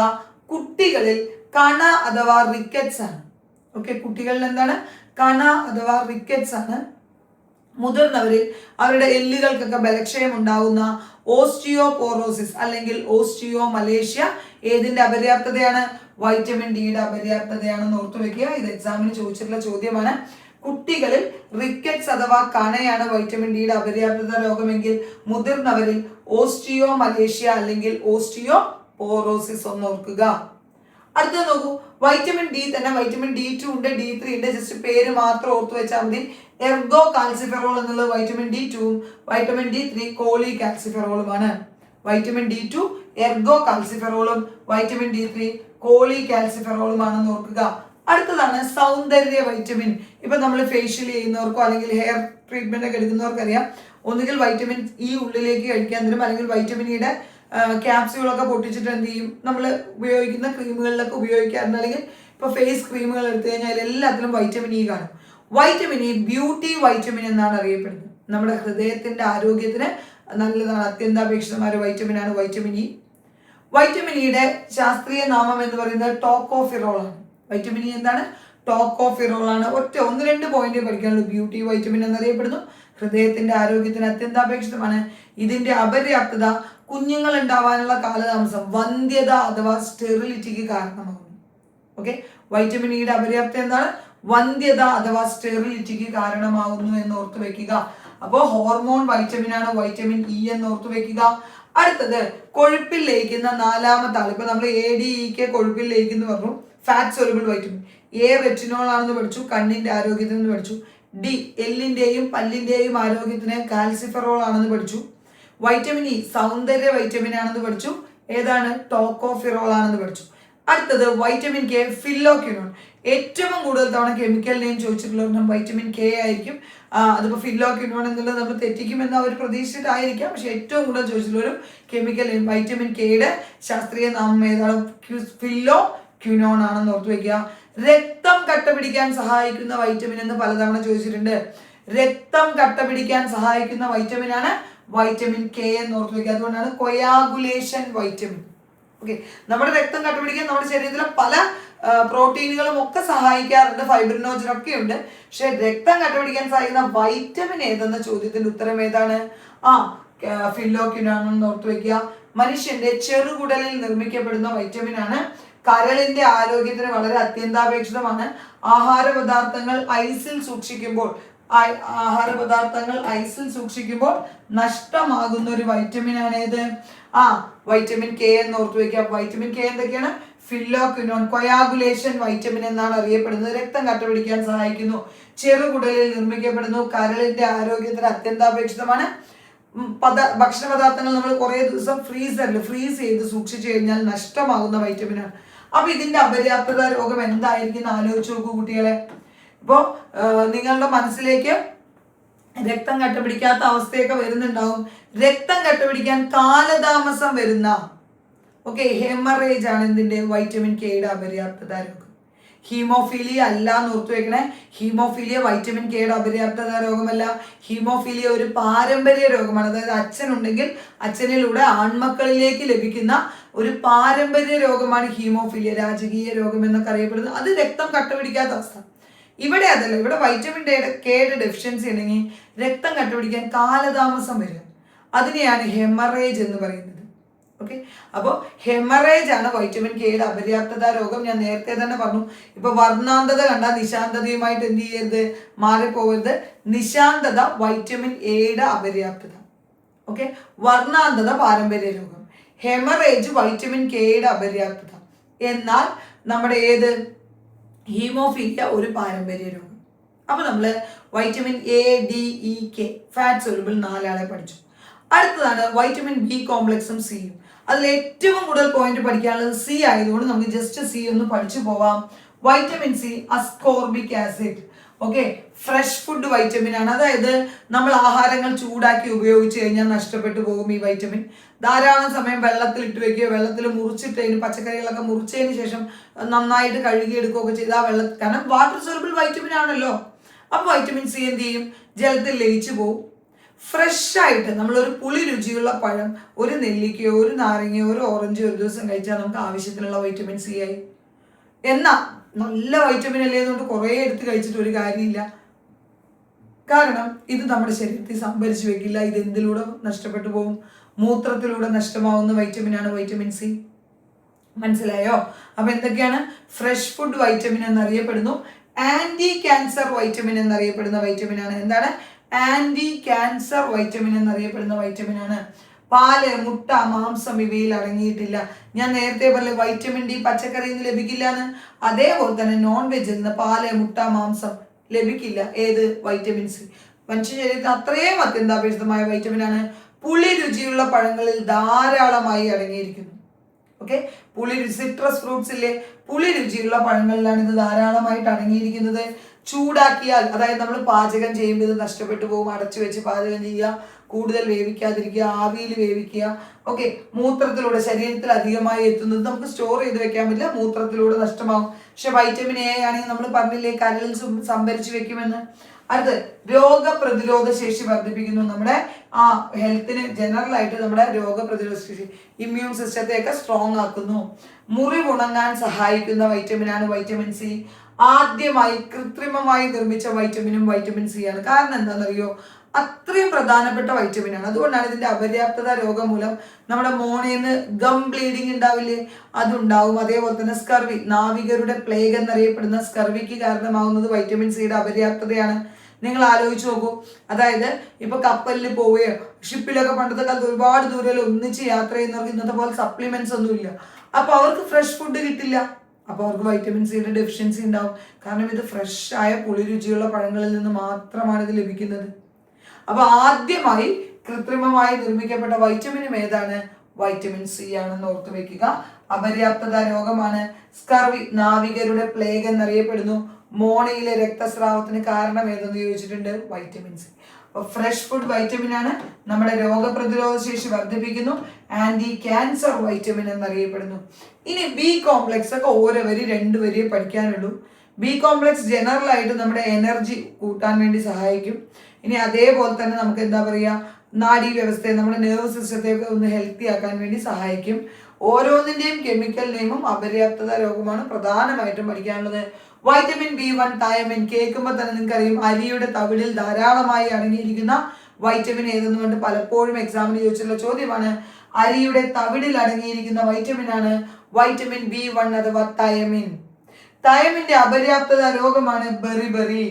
കുട്ടികളിൽ കണ അഥവാ റിക്കറ്റ്സ് ആണ്. ഓക്കെ, കുട്ടികളിൽ എന്താണ്? കണ അഥവാ റിക്കറ്റ്സ് ആണ്. മുതിർന്നവരിൽ അവരുടെ എല്ലുകൾക്കൊക്കെ ബലക്ഷയം ഉണ്ടാകുന്ന ഓസ്റ്റിയോപോറോസിസ് അല്ലെങ്കിൽ ഓസ്റ്റിയോമലേഷ്യ ഏതിന്റെ അപര്യാപ്തതയാണ്? വൈറ്റമിൻ ഡിയുടെ അപര്യാപ്തതയാണെന്ന് ഓർത്തു വെക്കുക. ഇത് എക്സാമിന് ചോദിച്ചിട്ടുള്ള ചോദ്യമാണ്. കുട്ടികളിൽ റിക്കറ്റ്സ് അഥവാ കണയാണ് വൈറ്റമിൻ ഡിയുടെ അപര്യാപ്തത രോഗമെങ്കിൽ മുതിർന്നവരിൽ ഓസ്റ്റിയോമലേഷ്യ അല്ലെങ്കിൽ ഓസ്റ്റിയോപോറോസിസ് ഒന്ന് ഓർക്കുക. അടുത്തത് നോക്കൂ, വൈറ്റമിൻ ഡി തന്നെ വൈറ്റമിൻ D2 ഉണ്ട്, D3 ഉണ്ട്. ജസ്റ്റ് പേര് മാത്രം ഓർത്തു വെച്ചാൽ മതി. എർഗോ കാൽസിഫെറോൾ എന്നുള്ളത് വൈറ്റമിൻ D2, വൈറ്റമിൻ D3 കോളി കാൽസിഫെറോളുമാണ്. വൈറ്റമിൻ D2 എർഗോ കാൽസിഫെറോളും വൈറ്റമിൻ D3 കോളി കാൽസിഫെറോളുമാണെന്ന് ഓർക്കുക. അടുത്തതാണ് സൗന്ദര്യ വൈറ്റമിൻ. ഇപ്പൊ നമ്മൾ ഫേഷ്യൽ ചെയ്യുന്നവർക്കോ അല്ലെങ്കിൽ ഹെയർ ട്രീറ്റ്മെന്റ് ഒക്കെ എടുക്കുന്നവർക്കറിയാം, ഒന്നുകിൽ വൈറ്റമിൻ ഇ ഉള്ളിലേക്ക് കഴിക്കാൻ തരും, അല്ലെങ്കിൽ വൈറ്റമിൻ ഇയുടെ ക്യാപ്സ്യൂളൊക്കെ പൊട്ടിച്ചിട്ട് എന്ത് ചെയ്യും, നമ്മൾ ഉപയോഗിക്കുന്ന ക്രീമുകളിലൊക്കെ ഉപയോഗിക്കാറുണ്ട്. അല്ലെങ്കിൽ ഇപ്പൊ ഫേസ് ക്രീമുകൾ എടുത്തു കഴിഞ്ഞാൽ എല്ലാത്തിലും വൈറ്റമിൻ ഇ കാണും. വൈറ്റമിൻ ഇ ബ്യൂട്ടി വൈറ്റമിൻ എന്നാണ് അറിയപ്പെടുന്നത്. നമ്മുടെ ഹൃദയത്തിന്റെ ആരോഗ്യത്തിന് നല്ലതാണ്, അത്യന്താപേക്ഷിതമായ ഒരു വൈറ്റമിനാണ് വൈറ്റമിൻ ഇ. വൈറ്റമിൻ ഇയുടെ ശാസ്ത്രീയ നാമം എന്ന് പറയുന്നത് ടോക്കോഫിറോൾ ആണ്. വൈറ്റമിൻ ഇ എന്താണ്? ടോക്കോഫിറോൾ ആണ്. ഒന്ന് രണ്ട് പോയിന്റ് പഠിക്കാനുള്ളൂ. ബ്യൂട്ടി വൈറ്റമിൻ എന്നറിയപ്പെടുന്നു, ഹൃദയത്തിന്റെ ആരോഗ്യത്തിന് അത്യന്താപേക്ഷിതമാണ്. ഇതിന്റെ അപര്യാപ്തത കുഞ്ഞുങ്ങൾ ഉണ്ടാവാനുള്ള കാലതാമസം, വന്ധ്യത അഥവാ സ്റ്റെറിലിറ്റിക്ക് കാരണമാകുന്നു. ഓക്കെ, വൈറ്റമിൻ ഇയുടെ അപര്യാപ്തത എന്താണ്? വന്ധ്യത അഥവാ സ്റ്റെറിലിറ്റിക്ക് കാരണമാകുന്നു എന്ന് ഓർത്തു വെക്കുക. അപ്പോൾ ഹോർമോൺ വൈറ്റമിൻ ആണ് വൈറ്റമിൻ ഇ എന്ന് ഓർത്തു വെക്കുക. അടുത്തത് കൊഴുപ്പിൽ ലയിക്കുന്ന നാലാമത്തെ ആൾ. ഇപ്പൊ നമ്മൾ ADEK കൊഴുപ്പിൽ ലയിക്കുന്നു പറഞ്ഞു. Fat soluble vitamin. റെറ്റിനോൾ ആണെന്ന് പഠിച്ചു, കണ്ണിന്റെ ആരോഗ്യത്തിന് പഠിച്ചു. ഡി എല്ലിന്റെയും പല്ലിന്റെയും ആരോഗ്യത്തിന് കാൽസിഫെറോൾ ആണെന്ന് പഠിച്ചു. വൈറ്റമിൻ ഇ സൗന്ദര്യ വൈറ്റമിൻ ആണെന്ന് പഠിച്ചു. ഏതാണ്? ടോക്കോഫിറോൾ ആണെന്ന് പഠിച്ചു. അടുത്തത് വൈറ്റമിൻ കെ ഫില്ലോക്വിനോൺ. ഏറ്റവും കൂടുതൽ തവണ കെമിക്കൽ നെയിം ചോദിച്ചിട്ടുള്ള വൈറ്റമിൻ കെ ആയിരിക്കും. അതിപ്പോൾ ഫില്ലോക്വിനോൺ എന്നുള്ളത് നമ്മൾ തെറ്റിക്കുമെന്ന് അവർ പ്രതീക്ഷിച്ചിട്ടായിരിക്കാം, പക്ഷെ ഏറ്റവും കൂടുതൽ ചോദിച്ചിട്ടുള്ള ഒരു കെമിക്കൽ നെയിം വൈറ്റമിൻ കെയുടെ ശാസ്ത്രീയ നാമം ഏതാണ്? ഫില്ലോക്വിനോൺ ആണെന്ന് ഓർത്തു വെക്കുക. രക്തം കട്ട പിടിക്കാൻ സഹായിക്കുന്ന വൈറ്റമിൻ എന്ന് പലതവണ ചോദിച്ചിട്ടുണ്ട്. രക്തം കട്ട പിടിക്കാൻ സഹായിക്കുന്ന വൈറ്റമിൻ ആണ് വൈറ്റമിൻ കെ എന്ന് ഓർത്തു വെക്കുക. അതുകൊണ്ടാണ് കൊയാഗുലേഷൻ വൈറ്റമിൻ. ഓക്കെ, നമ്മുടെ രക്തം കട്ടുപിടിക്കാൻ നമ്മുടെ ശരീരത്തിലെ പല പ്രോട്ടീനുകളും ഒക്കെ സഹായിക്കാറുണ്ട്, ഫൈബ്രിനോജൻ ഒക്കെ ഉണ്ട്. പക്ഷെ രക്തം കട്ടുപിടിക്കാൻ സഹായിക്കുന്ന വൈറ്റമിൻ ഏതെന്ന ചോദ്യത്തിന്റെ ഉത്തരം ഏതാണ്? ഫില്ലോക്വിനോൺ എന്ന് ഓർത്തു വെക്കുക. മനുഷ്യന്റെ ചെറുകുടലിൽ നിർമ്മിക്കപ്പെടുന്ന വൈറ്റമിൻ ആണ്. കരളിന്റെ ആരോഗ്യത്തിന് വളരെ അത്യന്താപേക്ഷിതമാണ്. ആഹാര പദാർത്ഥങ്ങൾ ഐസിൽ സൂക്ഷിക്കുമ്പോൾ നഷ്ടമാകുന്ന ഒരു വൈറ്റമിൻ ആണ് ഏത്? വൈറ്റമിൻ കെ എന്ന് ഓർത്തു വെക്കാം. വൈറ്റമിൻ കെ എന്തൊക്കെയാണ്? ഫില്ലോക്വിനോൺ, കൊയാഗുലേഷൻ വൈറ്റമിൻ എന്നാണ് അറിയപ്പെടുന്നത്. രക്തം കട്ടപിടിക്കാൻ സഹായിക്കുന്നു, ചെറുകുടലിൽ നിർമ്മിക്കപ്പെടുന്നു, കരളിന്റെ ആരോഗ്യത്തിന് അത്യന്താപേക്ഷിതമാണ്. ഭക്ഷണ പദാർത്ഥങ്ങൾ നമ്മൾ കുറെ ദിവസം ഫ്രീസ് ചെയ്ത് സൂക്ഷിച്ചു കഴിഞ്ഞാൽ നഷ്ടമാകുന്ന വൈറ്റമിനാണ്. അപ്പൊ ഇതിന്റെ അപര്യാപ്തത രോഗം എന്തായിരിക്കും ആലോചിച്ച് നോക്കൂ കുട്ടികളെ. ഇപ്പോ നിങ്ങളുടെ മനസ്സിലേക്ക് രക്തം കട്ടപിടിക്കാത്ത അവസ്ഥയൊക്കെ വരുന്നുണ്ടാവും. രക്തം കട്ടപിടിക്കാൻ കാലതാമസം വരുന്ന ഹെമറേജ് ആണ് എന്തിന്റെ? വൈറ്റമിൻ കെയുടെ അപര്യാപ്തത രോഗം. ഹീമോഫീലിയ അല്ല എന്ന് ഓർത്തു വെക്കണേ. ഹീമോഫീലിയ വൈറ്റമിൻ കെയുടെ അപര്യാപ്തത രോഗമല്ല. ഹീമോഫീലിയ ഒരു പാരമ്പര്യ രോഗമാണ്. അതായത് അച്ഛനുണ്ടെങ്കിൽ അച്ഛനിലൂടെ ആൺമക്കളിലേക്ക് ലഭിക്കുന്ന ഒരു പാരമ്പര്യ രോഗമാണ് ഹീമോഫീലിയ, രാജകീയ രോഗം എന്നൊക്കെ അറിയപ്പെടുന്നത്. അത് രക്തം കട്ടപിടിക്കാത്ത അവസ്ഥ. ഇവിടെ അതല്ല. ഇവിടെ വൈറ്റമിൻ കെയുടെ ഡെഫിഷ്യൻസി ഉണ്ടെങ്കിൽ രക്തം കട്ടുപിടിക്കാൻ കാലതാമസം വരും. അതിനെയാണ് ഹെമറേജ് എന്ന് പറയുന്നത്. ഓക്കെ, അപ്പോൾ ഹെമറേജ് ആണ് വൈറ്റമിൻ കെയുടെ അപര്യാപ്തത രോഗം. ഞാൻ നേരത്തെ തന്നെ പറഞ്ഞു. ഇപ്പൊ വർണ്ണാന്തത കണ്ടാൽ നിശാന്തതയുമായിട്ട് എന്ത് ചെയ്യരുത്? മാറിപ്പോകരുത്. നിശാന്തത വൈറ്റമിൻ എയുടെ അപര്യാപ്തത. ഓക്കെ, വർണ്ണാന്തത പാരമ്പര്യ രോഗം, ഹെമറേജ് വൈറ്റമിൻ കെയുടെ അപര്യാപ്തത. എന്നാൽ നമ്മുടെ ഏത്? ഹീമോഫീലിയ ഒരു പാരമ്പര്യ രോഗം. അപ്പൊ നമ്മള് വൈറ്റമിൻ ADEK ഫാറ്റ് സോലുബിൾ 4 ആളെ പഠിച്ചു. അടുത്തതാണ് വൈറ്റമിൻ ബി കോംപ്ലക്സും സിയും. അതിൽ ഏറ്റവും കൂടുതൽ പോയിന്റ് പഠിക്കാനുള്ളത് സി ആയതുകൊണ്ട് നമുക്ക് ജസ്റ്റ് സി ഒന്ന് പഠിച്ചു പോവാം. Vitamin C ascorbic acid. Okay, fresh food vitamin ആണ്. അതായത് നമ്മൾ ആഹാരങ്ങൾ ചൂടാക്കി ഉപയോഗിച്ച് കഴിഞ്ഞാൽ നഷ്ടപ്പെട്ടു പോകും ഈ വൈറ്റമിൻ. ധാരാളം സമയം വെള്ളത്തിൽ ഇട്ട് വെക്കുകയോ വെള്ളത്തിൽ മുറിച്ചിട്ടതിന് പച്ചക്കറികളൊക്കെ മുറിച്ചതിന് ശേഷം നന്നായിട്ട് കഴുകിയെടുക്കുകയൊക്കെ ചെയ്ത് ആ വെള്ളത്തിൽ, കാരണം വാട്ടർ സോലുബിൾ വൈറ്റമിൻ ആണല്ലോ. അപ്പൊ വൈറ്റമിൻ സി എന്ത് ചെയ്യും? ജലത്തിൽ ലയിച്ചു പോകും. ഫ്രഷ് ആയിട്ട് നമ്മളൊരു പുളി രുചിയുള്ള പഴം, ഒരു നെല്ലിക്കയോ ഒരു നാരങ്ങയോ ഒരു ഓറഞ്ചോ ഒരു ദിവസം കഴിച്ചാൽ നമുക്ക് ആവശ്യത്തിനുള്ള വൈറ്റമിൻ സി ആയി. എന്നാ നല്ല വൈറ്റമിൻ അല്ലേ എന്നുകൊണ്ട് കുറേ എടുത്ത് കഴിച്ചിട്ട് ഒരു കാര്യമില്ല. കാരണം ഇത് നമ്മുടെ ശരീരത്തിൽ സംഭരിച്ചു വെക്കില്ല. ഇത് എന്തിലൂടെ നഷ്ടപ്പെട്ടു പോകും? മൂത്രത്തിലൂടെ നഷ്ടമാവുന്ന വൈറ്റമിനാണ് വൈറ്റമിൻ സി. മനസ്സിലായോ? അപ്പൊ എന്തൊക്കെയാണ്? ഫ്രഷ് ഫുഡ് വൈറ്റമിൻ എന്നറിയപ്പെടുന്നു. ആന്റി ക്യാൻസർ വൈറ്റമിൻ എന്നറിയപ്പെടുന്ന വൈറ്റമിൻ ആണ്. എന്താണ്? ആന്റി ക്യാൻസർ വൈറ്റമിൻ എന്നറിയപ്പെടുന്ന വൈറ്റമിൻ ആണ്. പാല്, മുട്ട, മാംസം ഇവയിൽ അടങ്ങിയിട്ടില്ല. ഞാൻ നേരത്തെ പറഞ്ഞ വൈറ്റമിൻ ഡി പച്ചക്കറിയിൽ നിന്ന് ലഭിക്കില്ല എന്ന്. അതേപോലെ തന്നെ നോൺ വെജിൽ നിന്ന് പാല്, മുട്ട, മാംസം ലഭിക്കില്ല. ഏത്? Vitamin C. മനുഷ്യ ശരീരത്തിന് അത്രയും അത്യന്താപേക്ഷിതമായ വൈറ്റമിൻ ആണ്. പുളി രുചിയുള്ള പഴങ്ങളിൽ ധാരാളമായി അടങ്ങിയിരിക്കുന്നു. ഓക്കെ, സിട്രസ് ഫ്രൂട്ട്സ് ഇല്ലേ, പുളി രുചിയുള്ള പഴങ്ങളിലാണ് ഇത് ധാരാളമായിട്ട് അടങ്ങിയിരിക്കുന്നത്. ചൂടാക്കിയാൽ, അതായത് നമ്മൾ പാചകം ചെയ്യുമ്പോൾ ഇത് നഷ്ടപ്പെട്ടു പോകും. അടച്ചു വെച്ച് പാചകം ചെയ്യുക, കൂടുതൽ വേവിക്കാതിരിക്കുക, ആവിയിൽ വേവിക്കുക. ഓക്കെ, മൂത്രത്തിലൂടെ ശരീരത്തിൽ അധികമായി എത്തുന്നത് നമുക്ക് സ്റ്റോർ ചെയ്ത് വെക്കാൻ പറ്റില്ല, മൂത്രത്തിലൂടെ നഷ്ടമാകും. പക്ഷെ വൈറ്റമിൻ എ ആണെങ്കിൽ നമ്മൾ പറഞ്ഞില്ലേ കരളിൽ സംഭരിച്ചു വെക്കുമെന്ന്. അടുത്ത് രോഗപ്രതിരോധ ശേഷി വർദ്ധിപ്പിക്കുന്നു. നമ്മുടെ ഹെൽത്തിന് ജനറൽ ആയിട്ട് നമ്മുടെ രോഗപ്രതിരോധ ശേഷി, ഇമ്മ്യൂൺ സിസ്റ്റത്തെയൊക്കെ സ്ട്രോങ് ആക്കുന്നു. മുറിവുണങ്ങാൻ സഹായിക്കുന്ന വൈറ്റമിനാണ് വൈറ്റമിൻ സി. ആദ്യമായി കൃത്രിമമായി നിർമ്മിച്ച വൈറ്റമിനും വൈറ്റമിൻ സി ആണ്. കാരണം എന്താണെന്നറിയോ, അത്രയും പ്രധാനപ്പെട്ട വൈറ്റമിനാണ്. അതുകൊണ്ടാണ് ഇതിന്റെ അപര്യാപ്തത രോഗം മൂലം നമ്മുടെ മോണേന്ന് ഗം ബ്ലീഡിങ് ഉണ്ടാവില്ലേ, അതുണ്ടാവും. അതേപോലെ തന്നെ സ്കർവി, നാവികരുടെ പ്ലേഗ് എന്നറിയപ്പെടുന്ന സ്കർവിക്ക് കാരണമാവുന്നത് വൈറ്റമിൻ സിയുടെ അപര്യാപ്തതയാണ്. നിങ്ങൾ ആലോചിച്ച് നോക്കൂ. അതായത് ഇപ്പൊ കപ്പലിൽ പോവുകയോ ഷിപ്പിലൊക്കെ പണ്ടത്തെ കാലത്ത് ഒരുപാട് ദൂരം ഒന്നിച്ച് യാത്ര ചെയ്യുന്നവർക്ക് ഇന്നത്തെ പോലെ സപ്ലിമെന്റ്സ് ഒന്നുമില്ല. അപ്പൊ അവർക്ക് ഫ്രഷ് ഫുഡ് കിട്ടില്ല. അപ്പൊ അവർക്ക് വൈറ്റമിൻ സിയുടെ ഡെഫിഷ്യൻസി ഉണ്ടാവും. കാരണം ഇത് ഫ്രഷ് ആയ പുളിരുചിയുള്ള പഴങ്ങളിൽ നിന്ന് മാത്രമാണ് ഇത് ലഭിക്കുന്നത്. അപ്പൊ ആദ്യമായി കൃത്രിമമായി നിർമ്മിക്കപ്പെട്ട വൈറ്റമിനും ഏതാണ്? വൈറ്റമിൻ സി ആണെന്ന് ഓർത്തു വെക്കുക. അപര്യാപ്തത രോഗമാണ്. സ്കർവി നാവികരുടെ പ്ലേഗ് എന്നറിയപ്പെടുന്നു. മോണയിലെ രക്തസ്രാവത്തിന് കാരണം ഏതെന്ന് ചോദിച്ചിട്ടുണ്ട്, വൈറ്റമിൻ സി. അപ്പോൾ ഫ്രഷ് ഫുഡ് വൈറ്റമിൻ ആണ്, നമ്മുടെ രോഗപ്രതിരോധ ശേഷി വർദ്ധിപ്പിക്കുന്നു. ആന്റി ക്യാൻസർ വൈറ്റമിൻ എന്നറിയപ്പെടുന്നു. ഇനി ബി കോംപ്ലക്സ് ഒക്കെ ഓരോ വരി 2 വരിയെ പഠിക്കാനുള്ളൂ. ബി കോംപ്ലക്സ് ജനറൽ ആയിട്ട് നമ്മുടെ എനർജി കൂട്ടാൻ വേണ്ടി സഹായിക്കും. ഇനി അതേപോലെ തന്നെ നമുക്ക് എന്താ പറയുക, നാഡീ വ്യവസ്ഥയെ, നമ്മുടെ നെർവ് സിസ്റ്റത്തെയൊക്കെ ഒന്ന് ഹെൽത്തി ആക്കാൻ വേണ്ടി സഹായിക്കും. ഓരോന്നിന്റെയും കെമിക്കൽ നെയിമും അപര്യാപ്തത രോഗമാണ് പ്രധാനമായിട്ടും പഠിക്കാനുള്ളത്. വൈറ്റമിൻ B1 തൈമിൻ കേൾക്കുമ്പോൾ തന്നെ നിങ്ങൾക്കറിയും അരിയുടെ തവിടിൽ ധാരാളമായി അടങ്ങിയിരിക്കുന്ന വൈറ്റമിൻ ഏതെന്ന് കൊണ്ട് പലപ്പോഴും എക്സാമിന് ചോദിച്ചിട്ടുള്ള ചോദ്യമാണ്. അരിയുടെ തവിടിൽ അടങ്ങിയിരിക്കുന്ന വൈറ്റമിൻ ആണ് വൈറ്റമിൻ B1 അഥവാ തൈമിൻ. തൈമിന്റെ അപര്യാപ്തത രോഗമാണ് ബെറി.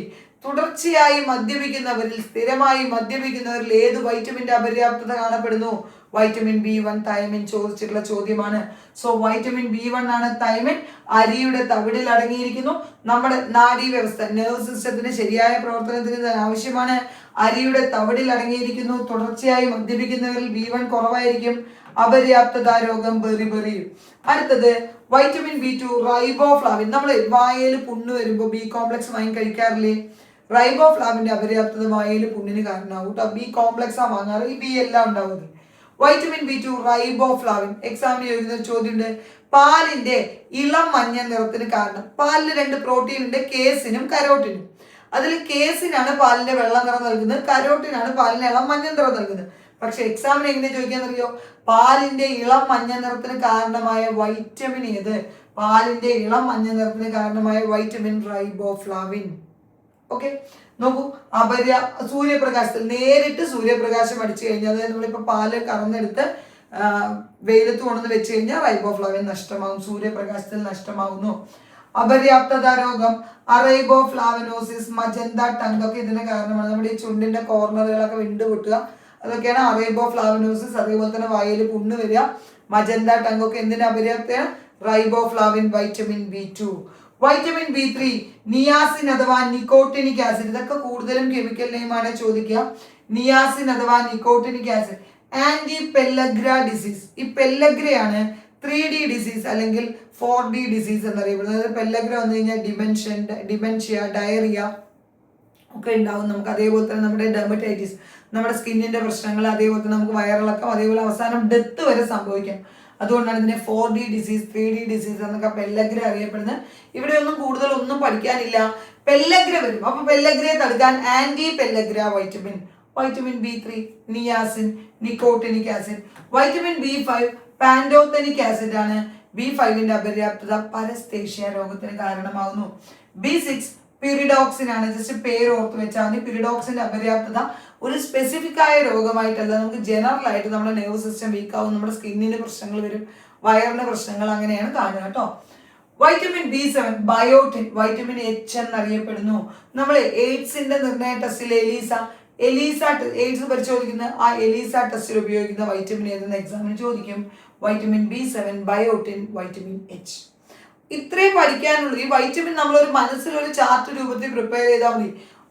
തുടർച്ചയായി മദ്യപിക്കുന്നവരിൽ, സ്ഥിരമായി മദ്യപിക്കുന്നവരിൽ ഏത് വൈറ്റമിന്റെ അപര്യാപ്തത കാണപ്പെടുന്നു? വൈറ്റമിൻ B1 തൈമിൻ ചോദിച്ചിട്ടുള്ള ചോദ്യമാണ്. സോ വൈറ്റമിൻ B1 ആണ് തൈമിൻ. അരിയുടെ തവിടിൽ അടങ്ങിയിരിക്കുന്നു. നമ്മുടെ നാഡീ വ്യവസ്ഥ, നെർവ് സിസ്റ്റത്തിന് ശരിയായ പ്രവർത്തനത്തിന് ആവശ്യമാണ്. അരിയുടെ തവിടിൽ അടങ്ങിയിരിക്കുന്നു. തുടർച്ചയായി മദ്യപിക്കുന്നവരിൽ B1 കുറവായിരിക്കും. അപര്യാപ്തത രോഗം ബെറി. അടുത്തത് വൈറ്റമിൻ B2 റൈബോഫ്ലാവിൻ. നമ്മൾ വായയിൽ പുണ്ണ് വരുമ്പോൾ ബി കോംപ്ലക്സ് വാങ്ങി കഴിക്കാറില്ലേ? റൈബോഫ്ലാവിന്റെ അപര്യാപ്തത വായയിൽ പുണ്ണിന് കാരണമാകും. ബി കോംപ്ലക്സ് ആ വാങ്ങാറ്, ഈ ബി എല്ലാം ഉണ്ടാവുന്നത്. വൈറ്റമിൻ B2 റൈബോഫ്ലാവിൻ എക്സാമിന് ചോദിക്കുന്ന ഒരു ചോദ്യമുണ്ട്. പാലിന്റെ ഇളം മഞ്ഞ നിറത്തിന് കാരണം, പാലിൽ 2 പ്രോട്ടീൻ ഉണ്ട്, കേസിനും കരോട്ടിനും. അതിൽ കേസിനാണ് പാലിന്റെ വെള്ള നിറം നൽകുന്നത്, കരോട്ടിനാണ് പാലിന് ഇളം മഞ്ഞ നിറം നൽകുന്നത്. പക്ഷെ എക്സാമിന് എങ്ങനെ ചോദിക്കാന്നറിയോ, പാലിന്റെ ഇളം മഞ്ഞ നിറത്തിന് കാരണമായ വൈറ്റമിൻ ഏത്? പാലിന്റെ ഇളം മഞ്ഞ നിറത്തിന് കാരണമായ വൈറ്റമിൻ റൈബോഫ്ലാവിൻ. ഓക്കെ, നോക്കൂ. സൂര്യപ്രകാശത്തിൽ നേരിട്ട് സൂര്യപ്രകാശം അടിച്ചു കഴിഞ്ഞാൽ, അതായത് നമ്മളിപ്പോ പാല് കറന്നെടുത്ത് വെയിലത്ത് കൊണ്ടുവന്ന് വെച്ച് കഴിഞ്ഞാൽ റൈബോഫ്ലാവിൻ നഷ്ടമാകും, സൂര്യപ്രകാശത്തിൽ നഷ്ടമാകുന്നു. അപര്യാപ്തത രോഗം അറൈബോഫ്ലാവനോസിസ്, മജന്ത ടങ്ക് ഒക്കെ ഇതിന് കാരണമാണ്. നമ്മുടെ ഈ ചുണ്ടിന്റെ കോർണറുകളൊക്കെ വിണ്ടുപൊട്ടുക, അതൊക്കെയാണ് അറൈബോഫ്ലാവനോസിസ്. അതേപോലെ തന്നെ വായിൽ പുണ്ണ് വരിക, മജന്ത ടങ്ക് ഒക്കെ എന്തിന്റെ അപര്യാപ്തയാണ്? Riboflavin vitamin B2. Vitamin B3 niacin അഥവാ നിക്കോട്ടിനിക് ആസിഡ്. ഇതൊക്കെ കൂടുതലും കെമിക്കൽ നെയിമാണ് ചോദിക്കുക. നിയാസിൻ അഥവാ nicotinic acid. Anti pellagra disease. ഈ പെല്ലഗ്രയാണ് 3D ഡിസീസ് അല്ലെങ്കിൽ 4D ഡിസീസ് എന്നറിയപ്പെടുന്നത്. അതായത് പെല്ലഗ്ര വന്നു കഴിഞ്ഞാൽ ഡിമെൻഷ്യ, ഡയറിയ ഒക്കെ ഉണ്ടാവും നമുക്ക്. അതേപോലെ തന്നെ നമ്മുടെ ഡെർമറ്റൈറ്റിസ്, നമ്മുടെ സ്കിന്നിന്റെ പ്രശ്നങ്ങൾ, അതേപോലെ തന്നെ നമുക്ക് വയറിളക്കം, അതേപോലെ അവസാനം ഡെത്ത് വരെ സംഭവിക്കാം. അതുകൊണ്ടാണ് ഇതിനെ 4D ഡിസീസ്, 3D ഡിസീസ് എന്നൊക്കെ പെല്ലഗ്ര അറിയപ്പെടുന്നത്. ഇവിടെ ഒന്നും കൂടുതലൊന്നും പഠിക്കാനില്ല. പെല്ലഗ്ര വരും. അപ്പൊ പെല്ലഗ്രയെ തടുക്കാൻ anti pellagra vitamin, vitamin B3 niacin, nicotinic acid. Vitamin B5 pantothenic acid ആണ്. B5ന്റെ അപര്യാപ്തത പരസ്തേഷ്യ രോഗത്തിന് കാരണമാകുന്നു. B6 പിറിഡോക്സിൻ ആണ്. ജസ്റ്റ് പേര് ഓർത്ത് വെച്ചാൽ മതി. പിറിഡോക്സിന്റെ അപര്യാപ്തത ഒരു സ്പെസിഫിക് ആയ രോഗമായിട്ടല്ല, നമുക്ക് ജനറൽ ആയിട്ട് നമ്മുടെ നെർവ് സിസ്റ്റം വീക്ക് ആവും, നമ്മുടെ സ്കിന്നിന് പ്രശ്നങ്ങൾ വരും, വയറിന് പ്രശ്നങ്ങൾ, അങ്ങനെയാണ് കാണുക കേട്ടോ. Vitamin B7 biotin, vitamin H എന്നറിയപ്പെടുന്നു. നമ്മൾ എയ്ഡ്സിന്റെ നിർണയ ടെസ്റ്റിൽ എലീസ പരിശോധിക്കുന്ന ആ എലീസ ടെസ്റ്റിൽ ഉപയോഗിക്കുന്ന വൈറ്റമിൻ ഏതെന്ന് എക്സാമിന് ചോദിക്കും. Vitamin B7 biotin vitamin H. ഇത്രയും പഠിക്കാനുള്ളൂ. ഈ വൈറ്റമിൻ നമ്മളൊരു മനസ്സിലൊരു ചാർട്ട് രൂപത്തിൽ പ്രിപ്പയർ ചെയ്താൽ മതി.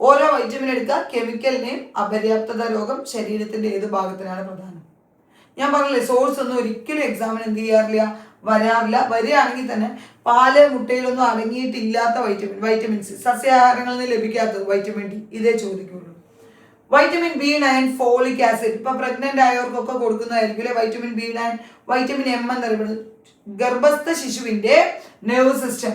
ഓരോ വൈറ്റമിൻ എടുക്കുക, കെമിക്കൽ നെയിം, അപര്യാപ്തത രോഗം, ശരീരത്തിന്റെ ഏത് ഭാഗത്തിനാണ് പ്രധാനം. ഞാൻ പറഞ്ഞില്ലേ, സോഴ്സ് ഒന്നും ഒരിക്കലും എക്സാമിന് എന്ത് ചെയ്യാറില്ല, വരാറില്ല. വരികയാണെങ്കിൽ തന്നെ പാല്, മുട്ടയിലൊന്നും അടങ്ങിയിട്ടില്ലാത്ത വൈറ്റമിൻ സി, സസ്യാഹാരങ്ങളിൽ നിന്ന് ലഭിക്കാത്തത് വൈറ്റമിൻ ഡി, ഇതേ ചോദിക്കുള്ളൂ. വൈറ്റമിൻ B9 ഫോളിക് ആസിഡ്, ഇപ്പൊ പ്രഗ്നന്റ് ആയവർക്കൊക്കെ കൊടുക്കുന്നതായിരിക്കും അല്ലെ വൈറ്റമിൻ B9. വൈറ്റമിൻ M എന്നറിയപ്പെടുന്നത് ഗർഭസ്ഥ ശിശുവിന്റെ നെർവ് സിസ്റ്റം,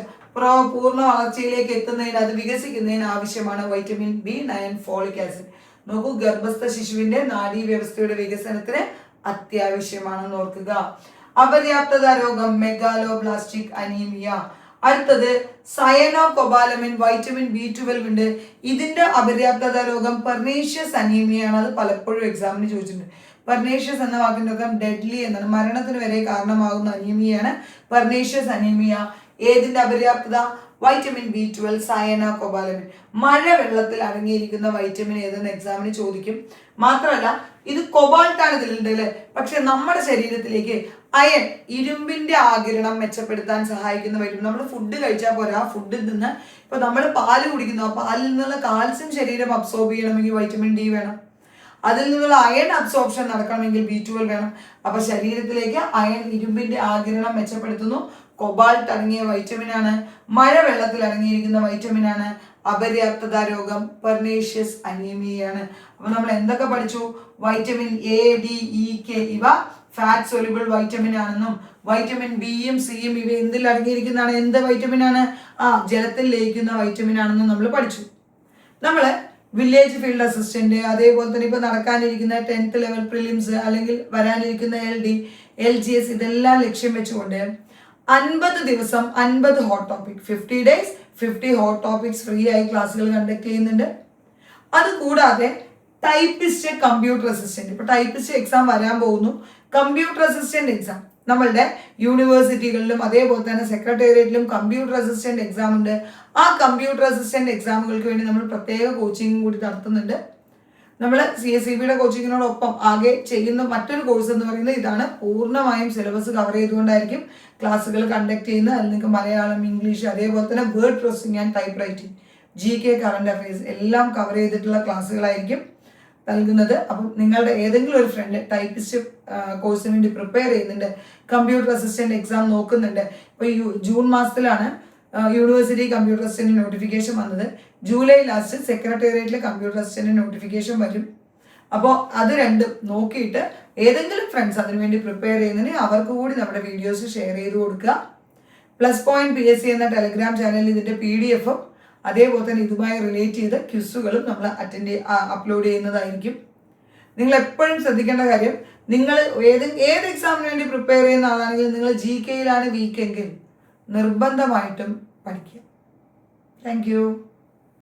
പൂർണ്ണ വളർച്ചയിലേക്ക് എത്തുന്നതിന്, അത് വികസിക്കുന്നതിന് ആവശ്യമാണ് വൈറ്റമിൻ B9, ഫോളിക് ആസിഡ്. നോക്കൂ, ഗർഭസ്ഥ ശിശുവിന്റെ നാഡീ വ്യവസ്ഥയുടെ വികസനത്തിന് അത്യാവശ്യമാണെന്ന് ഓർക്കുക. അപര്യാപ്തത രോഗം, മെഗാലോബ്ലാസ്റ്റിക് അനീമിയ. അടുത്തത് സയനോകൊബാലമിൻ, വൈറ്റമിൻ B12 ഉണ്ട്. ഇതിന്റെ അപര്യാപ്തത രോഗം പെർനീഷ്യസ് അനീമിയാണ്. അത് പലപ്പോഴും എക്സാമിന് ചോദിച്ചിട്ടുണ്ട്. പെർനീഷ്യസ് എന്ന വാക്കിന്റെ അർത്ഥം ഡെഡ്ലി എന്നാണ്, മരണത്തിന് വരെ കാരണമാകുന്ന അനീമിയാണ് പെർനീഷ്യസ് അനീമിയ. ഏതിന്റെ അപര്യാപ്തത? Vitamin B12, സയനോകൊബാലമിൻ. മഴവെള്ളത്തിൽ അടങ്ങിയിരിക്കുന്ന വൈറ്റമിൻ ഏതെന്ന് എക്സാമിന് ചോദിക്കും. മാത്രമല്ല ഇത് കൊബാൾട്ടാണ് ഇതിലുണ്ട് അല്ലേ, പക്ഷെ നമ്മുടെ ശരീരത്തിലേക്ക് അയൺ, ഇരുമ്പിന്റെ ആഗിരണം മെച്ചപ്പെടുത്താൻ സഹായിക്കുന്ന വൈറ്റമിൻ. നമ്മൾ ഫുഡ് കഴിച്ചാൽ പോരാ, ഫുഡിൽ നിന്ന് ഇപ്പൊ നമ്മൾ പാല് കുടിക്കുന്നു, ആ പാലിൽ നിന്നുള്ള കാൽസ്യം ശരീരം അബ്സോർബ് ചെയ്യണമെങ്കിൽ വൈറ്റമിൻ D വേണം. അതിൽ നിന്നുള്ള അയൺ അബ്സോർപ്ഷൻ നടക്കണമെങ്കിൽ B12 വേണം. അപ്പൊ ശരീരത്തിലേക്ക് അയൺ, ഇരുമ്പിന്റെ ആഗിരണം മെച്ചപ്പെടുത്തുന്നു. കൊബാൾട്ട് അടങ്ങിയ വൈറ്റമിൻ ആണ്. മഴവെള്ളത്തിൽ അടങ്ങിയിരിക്കുന്ന വൈറ്റമിൻ ആണ്. അപര്യാപ്തത രോഗം പെർനീഷ്യസ് അനീമിയയാണ്. അപ്പൊ നമ്മൾ എന്തൊക്കെ പഠിച്ചു? Vitamin A, D, E, K ഇവ ഫാറ്റ് സൊല്യൂബിൾ വൈറ്റമിൻ ആണെന്നും വൈറ്റമിൻ ബിയും സിയും ഇവ എന്തിൽ അടങ്ങിയിരിക്കുന്നതാണ്? എന്ത് വൈറ്റമിൻ ആണ്? ജലത്തിൽ ലയിക്കുന്ന വൈറ്റമിൻ ആണെന്നും നമ്മൾ പഠിച്ചു. നമ്മള് വില്ലേജ് ഫീൽഡ് അസിസ്റ്റന്റ്, അതേപോലെ തന്നെ ഇപ്പൊ നടക്കാനിരിക്കുന്ന 10th ലെവൽ പ്രിലിംസ് അല്ലെങ്കിൽ വരാനിരിക്കുന്ന LD, LGS ഇതെല്ലാം ലക്ഷ്യം വെച്ചുകൊണ്ട് 50 ദിവസം 50 hot topic, 50 days 50 hot topics free ആയി ക്ലാസ്സുകൾ കണ്ടക്ട് ചെയ്യുന്നുണ്ട്. അതുകൂടാതെ ടൈപ്പിസ്റ്റ്, കമ്പ്യൂട്ടർ അസിസ്റ്റന്റ്, ഇപ്പൊ ടൈപ്പിസ്റ്റ് എക്സാം വരാൻ പോകുന്നു. കമ്പ്യൂട്ടർ അസിസ്റ്റന്റ് എക്സാം നമ്മളുടെ യൂണിവേഴ്സിറ്റികളിലും അതേപോലെ തന്നെ സെക്രട്ടേറിയറ്റിലും കമ്പ്യൂട്ടർ അസിസ്റ്റന്റ് എക്സാം ഉണ്ട്. ആ കമ്പ്യൂട്ടർ അസിസ്റ്റന്റ് എക്സാമുകൾക്ക് വേണ്ടി നമ്മൾ പ്രത്യേക കോച്ചിങ് കൂടി നടത്തുന്നുണ്ട്. നമ്മൾ CSEB കോച്ചിങ്ങിനോടൊപ്പം ആകെ ചെയ്യുന്ന മറ്റൊരു കോഴ്സ് എന്ന് പറയുന്നത് ഇതാണ്. പൂർണ്ണമായും സിലബസ് കവർ ചെയ്തുകൊണ്ടായിരിക്കും ക്ലാസ്സുകൾ കണ്ടക്ട് ചെയ്യുന്നത്. അതിൽ നിങ്ങൾക്ക് മലയാളം, ഇംഗ്ലീഷ്, അതേപോലെ തന്നെ word processing and type writing, GK, current affairs എല്ലാം കവർ ചെയ്തിട്ടുള്ള ക്ലാസ്സുകളായിരിക്കും നൽകുന്നത്. അപ്പം നിങ്ങളുടെ ഏതെങ്കിലും ഒരു ഫ്രണ്ട് ടൈപ്പിസ്റ്റ് കോഴ്സിന് വേണ്ടി പ്രിപ്പയർ ചെയ്യുന്നുണ്ട്, കമ്പ്യൂട്ടർ അസിസ്റ്റന്റ് എക്സാം നോക്കുന്നുണ്ട്. ഇപ്പോൾ ജൂൺ മാസത്തിലാണ് യൂണിവേഴ്സിറ്റി കമ്പ്യൂട്ടർ അസിസ്റ്റന്റ് നോട്ടിഫിക്കേഷൻ വന്നത്. ജൂലൈ ലാസ്റ്റ് സെക്രട്ടേറിയറ്റിലെ കമ്പ്യൂട്ടർ അസിസ്റ്റന്റ് നോട്ടിഫിക്കേഷൻ വരും. അപ്പോൾ അത് രണ്ടും നോക്കിയിട്ട് ഏതെങ്കിലും ഫ്രണ്ട്സ് അതിനുവേണ്ടി പ്രിപ്പയർ ചെയ്യുന്നതിന് അവർക്ക് കൂടി നമ്മുടെ വീഡിയോസ് ഷെയർ ചെയ്ത് കൊടുക്കുക. +PSC എന്ന ടെലഗ്രാം ചാനലിൽ ഇതിന്റെ PDF-ഉം അതേപോലെ തന്നെ ഇതുമായി റിലേറ്റ് ചെയ്ത ക്വിസുകളും നമ്മൾ അപ്ലോഡ് ചെയ്യുന്നതായിരിക്കും. നിങ്ങൾ എപ്പോഴും ശ്രദ്ധിക്കേണ്ട കാര്യം, നിങ്ങൾ ഏത് എക്സാമിന് വേണ്ടി പ്രിപ്പയർ ചെയ്യുന്ന ആളാണെങ്കിലും നിങ്ങൾ GK-യിലാണ് വീക്കെങ്കിൽ നിർബന്ധമായിട്ടും പഠിക്കുക. Thank you.